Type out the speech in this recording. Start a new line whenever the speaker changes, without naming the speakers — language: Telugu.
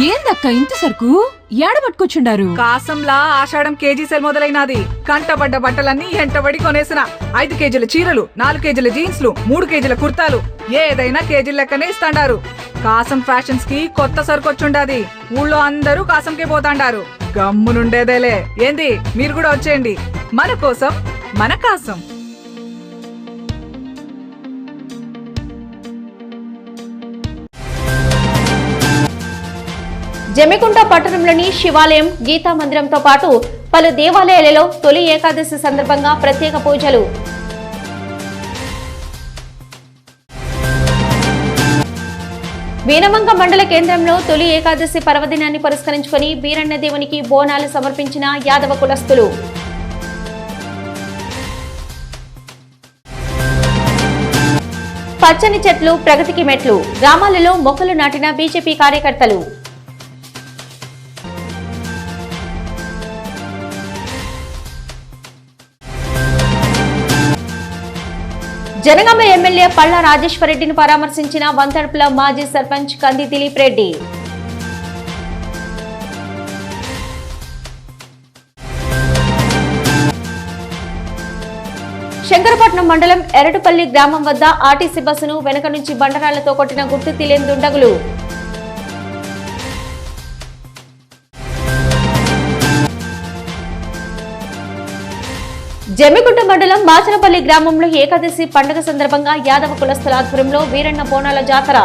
ఏందక్క ఇంత సరుకు ఏడ పట్టుకొచ్చుండారు?
కాసంలా ఆషాఢం కేజీ సెల్ మొదలైనది. కంటబడ్డ బట్టలన్నీ ఎంటబడి కొనేసిన. 5 కేజీల చీరలు, 4 కేజీల జీన్స్లు, 3 కేజీల కుర్తాలు, ఏదైనా కేజీల లెక్కనే ఇస్తాండారు. కాసం ఫ్యాషన్స్ కి కొత్త సరుకొచ్చుండాది. ఊళ్ళో అందరూ కాసంకే పోతాండారు. గమ్మునుండేదేలే. ఏంది, మీరు కూడా వచ్చేయండి. మన కోసం మన కాసం.
జమికుంట పట్టణంలోని శివాలయం, గీతా మందిరంతో పాటు పలు దేవాలయాలలో తొలి ఏకాదశి సందర్భంగా ప్రత్యేక పూజలు. వీరమంగ మండల కేంద్రంలో తొలి ఏకాదశి పర్వదినాన్ని పురస్కరించుకుని వీరన్న దేవునికి బోనాలు సమర్పించిన యాదవ కులస్తులు. పచ్చని చెట్లు ప్రగతికి మెట్లు, గ్రామాలలో మొక్కలు నాటిన బీజేపీ కార్యకర్తలు. జనగామ ఎమ్మెల్యే పళ్ళ రాజేశ్వరరెడ్డిని పరామర్శించిన వంతడుపుల మాజీ సర్పంచ్ కంది దిలీప్ రెడ్డి. శంకరపట్నం మండలం ఎరటుపల్లి గ్రామం వద్ద ఆర్టీసీ బస్సును వెనక నుంచి బండరాళ్లతో కొట్టిన గుర్తు తెలియని దుండగులు. జమ్మికుంట మండలం మాచనపల్లి గ్రామంలో ఏకాదశి పండుగ సందర్భంగా యాదవ కులస్తుల ఆధ్వర్యంలో వీరన్న బోనాల జాతర.